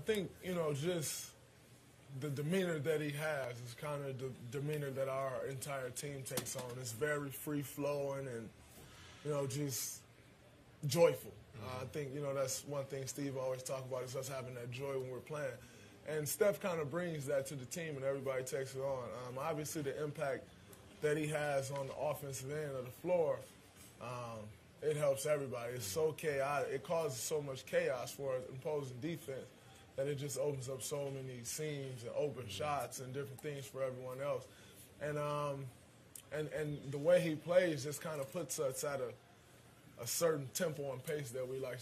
think, just the demeanor that he has is kind of the demeanor that our entire team takes on. It's very free-flowing and, just joyful. I think, that's one thing Steve always talks about is us having that joy when we're playing. And Steph kind of brings that to the team, and everybody takes it on. Obviously, the impact that he has on the offensive end of the floor, it helps everybody. It's so chaotic. It causes so much chaos for opposing defense that it just opens up so many seams and open shots and different things for everyone else. And the way he plays just kind of puts us at a certain tempo and pace that we like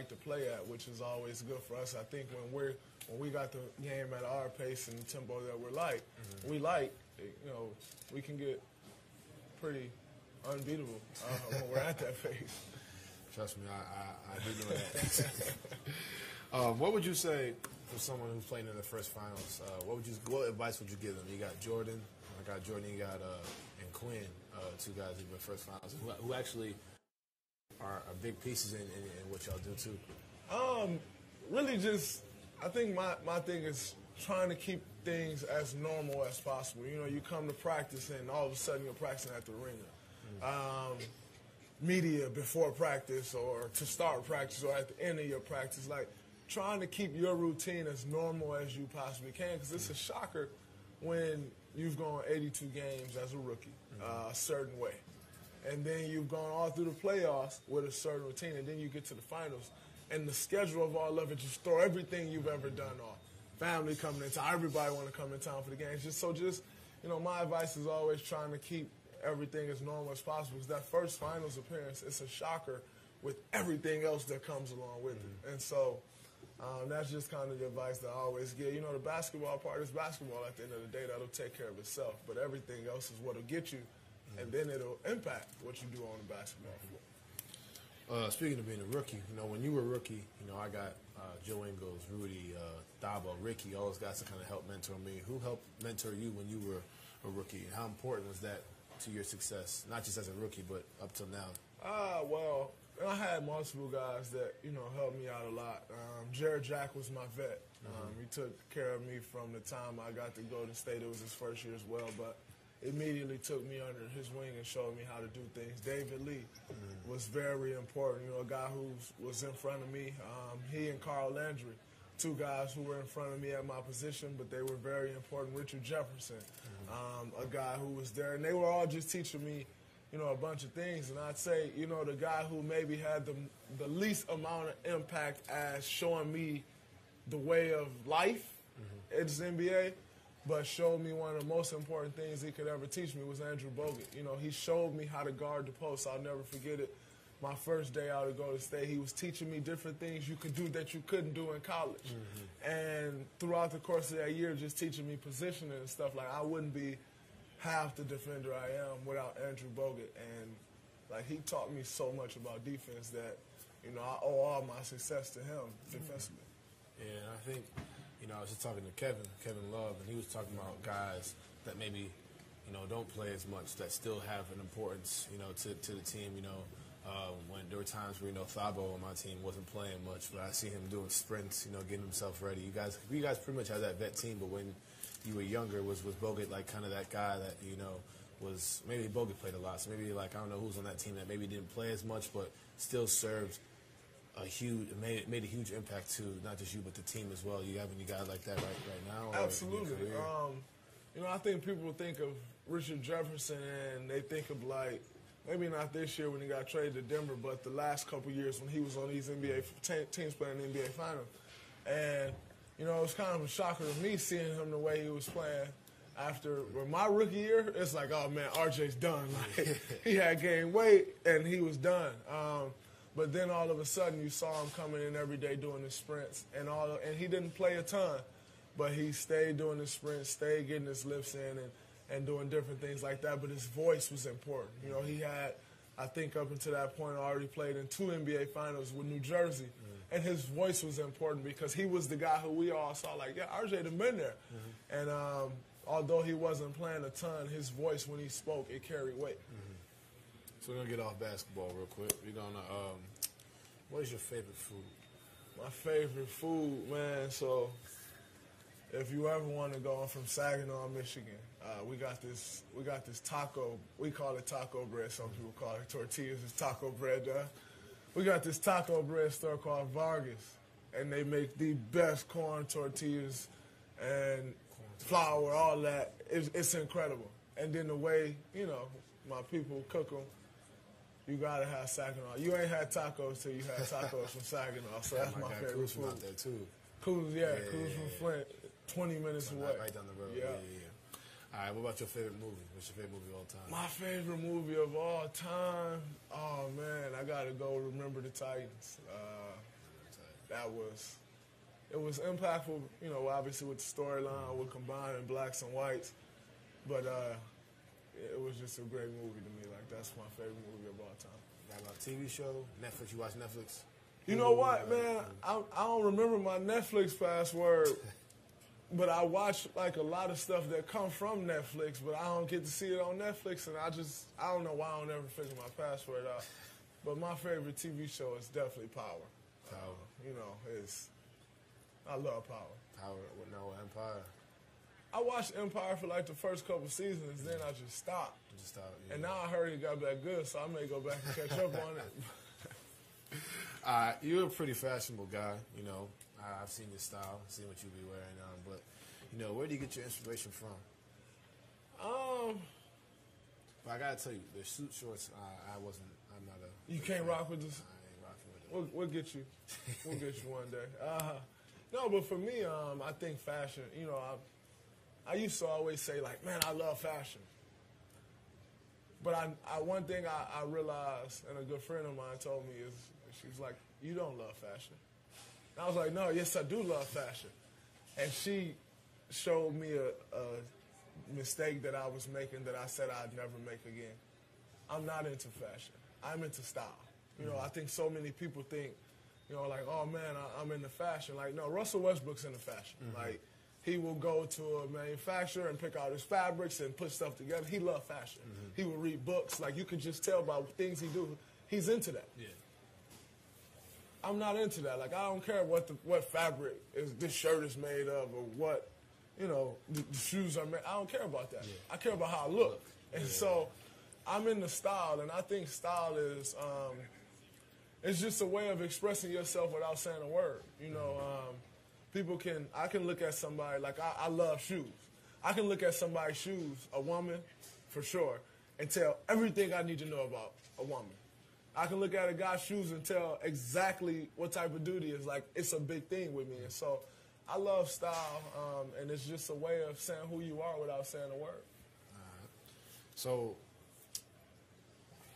to play at, which is always good for us. I think when we got the game at our pace and the tempo that we can get pretty unbeatable when we're at that pace. Trust me, I do know that. What would you say for someone who's playing in the first finals? What advice would you give them? You got Jordan, you got and Quinn, two guys in the first finals who actually are big pieces in what y'all do too. Really just, I think my thing is trying to keep things as normal as possible. You come to practice and all of a sudden you're practicing at the arena. Media before practice or to start practice or at the end of your practice. Like trying to keep your routine as normal as you possibly can, because it's a shocker when you've gone 82 games as a rookie a certain way. And then you've gone all through the playoffs with a certain routine, and then you get to the finals. And the schedule of all of it just throw everything you've ever done off. Family coming in town, everybody want to come in town for the games. My advice is always trying to keep everything as normal as possible, because that first finals appearance, it's a shocker with everything else that comes along with it. And so that's just kind of the advice that I always give. The basketball part is basketball at the end of the day. That'll take care of itself. But everything else is what'll get you, and then it'll impact what you do on the basketball floor. Speaking of being a rookie, when you were a rookie, I got Joe Ingles, Rudy, Dabo, Ricky, all those guys to kind of help mentor me. Who helped mentor you when you were a rookie, and how important was that to your success, not just as a rookie, but up till now? Well, I had multiple guys that, helped me out a lot. Jared Jack was my vet. He took care of me from the time I got to Golden State. It was his first year as well, but immediately took me under his wing and showed me how to do things. David Lee was very important, a guy who was in front of me. He and Carl Landry, two guys who were in front of me at my position, but they were very important. Richard Jefferson, a guy who was there. And they were all just teaching me, a bunch of things. And I'd say, the guy who maybe had the least amount of impact as showing me the way of life in the NBA, but showed me one of the most important things he could ever teach me was Andrew Bogut. He showed me how to guard the post. I'll never forget it. My first day out at Golden State, he was teaching me different things you could do that you couldn't do in college. And throughout the course of that year, just teaching me positioning and stuff, like I wouldn't be half the defender I am without Andrew Bogut. And he taught me so much about defense that, I owe all my success to him defensively. Yeah, and I think, I was just talking to Kevin Love, and he was talking about guys that maybe, don't play as much, that still have an importance, to the team, when there were times where, Thabo on my team wasn't playing much, but I see him doing sprints, getting himself ready. You guys pretty much had that vet team, but when you were younger, was Bogut kind of that guy that, was, maybe Bogut played a lot, so maybe I don't know who's on that team that maybe didn't play as much, but still served made a huge impact to not just you, but the team as well. You have any guys like that right now? Absolutely. I think people think of Richard Jefferson and they think of maybe not this year when he got traded to Denver, but the last couple years when he was on these NBA teams playing in the NBA Finals. And, it was kind of a shocker to me seeing him the way he was playing. After my rookie year, it's like, oh, man, RJ's done. He had gained weight and he was done. But then all of a sudden you saw him coming in every day doing his sprints. And he didn't play a ton, but he stayed doing his sprints, stayed getting his lifts in and doing different things like that. But his voice was important. He had, I think up until that point, already played in 2 NBA Finals with New Jersey. And his voice was important because he was the guy who we all saw yeah, RJ done been there. And although he wasn't playing a ton, his voice when he spoke, it carried weight. So we're going to get off basketball real quick. We're going to, what is your favorite food? My favorite food, man. So, if you ever want to go, I'm from Saginaw, Michigan. We got this taco. We call it taco bread. Some people call it tortillas. It's taco bread. We got this taco bread store called Vargas, and they make the best corn tortillas and flour, all that. It's incredible. And then the way, you know, my people cook them, you gotta have Saginaw. You ain't had tacos till you had tacos from Saginaw, so that's my favorite food. Out there too. Cruz from Flint, 20 minutes away. Right down the road. Yeah. All right, what about your favorite movie? What's your favorite movie of all time? My favorite movie of all time? Oh, man, I got to go Remember the Titans. It was impactful, you know, obviously with the storyline, with combining blacks and whites. But it was just a great movie to me. Like, that's my favorite movie of all time. Got about TV show, Netflix, you watch Netflix? You know what, man? I don't remember my Netflix password. But I watch, like, a lot of stuff that come from Netflix, but I don't get to see it on Netflix, and I don't know why I don't ever figure my password out. But my favorite TV show is definitely Power. You know, I love Power. Power, no, Empire. I watched Empire for, like, the first couple seasons, then I just stopped. Yeah. And now I heard it got back good, so I may go back and catch up on it. You're a pretty fashionable guy, you know. I've seen your style, seen what you be wearing, but you know, where do you get your inspiration from? But I gotta tell you, the suit shorts, I'm not a. You can't rock with this. I ain't rocking with it. We'll get you. We'll get you one day. No, but for me, I think fashion. You know, I used to always say like, man, I love fashion. But one thing I realized, and a good friend of mine told me is, she's like, you don't love fashion. I was like, no, yes, I do love fashion. And she showed me a mistake that I was making that I said I'd never make again. I'm not into fashion. I'm into style. You know, I think so many people think, you know, like, oh, man, I'm into fashion. Like, no, Russell Westbrook's into fashion. Like, he will go to a manufacturer and pick out his fabrics and put stuff together. He loves fashion. He will read books. Like, you could just tell by things he do. He's into that. Yeah. I'm not into that. Like, I don't care what fabric this shirt is made of or what, you know, the shoes are made. I don't care about that. Yeah. I care about how I look. And so I'm into style, and I think style is it's just a way of expressing yourself without saying a word. You know, I can look at somebody, like I love shoes. I can look at somebody's shoes, a woman, for sure, and tell everything I need to know about a woman. I can look at a guy's shoes and tell exactly what type of dude he is. Like, it's a big thing with me. And so I love style, and it's just a way of saying who you are without saying a word. So,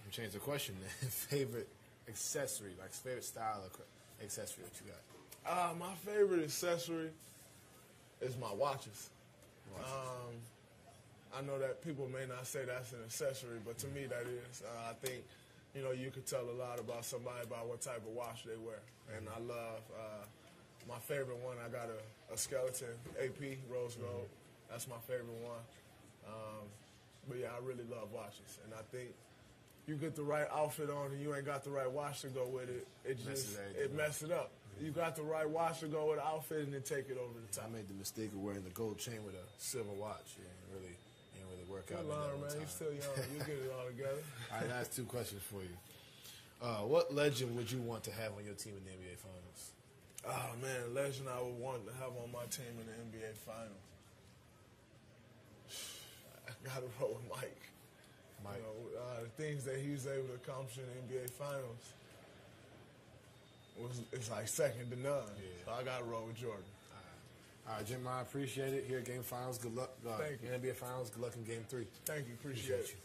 I'm change the question then. Favorite accessory, like favorite style of accessory that you got? My favorite accessory is my watches. I know that people may not say that's an accessory, but to me that is. I think, you know, you could tell a lot about somebody by what type of watch they wear. And I love, my favorite one, I got a skeleton AP rose gold. That's my favorite one. But yeah, I really love watches. And I think you get the right outfit on and you ain't got the right watch to go with it, it messes it up. You got the right watch to go with the outfit and then take it over the top. I made the mistake of wearing the gold chain with a silver watch. It didn't really work out. Man, you're still young. You get it all together. All right, that's two questions for you. What legend would you want to have on your team in the NBA Finals? Oh, man, legend I would want to have on my team in the NBA Finals. I got to roll with Mike. You know, the things that he was able to accomplish in the NBA Finals it's like second to none. Yeah. So I got to roll with Jordan. All right, Jim, I appreciate it. Here at Game Finals, good luck. Thank you. NBA Finals, good luck in Game 3. Thank you. Appreciate it.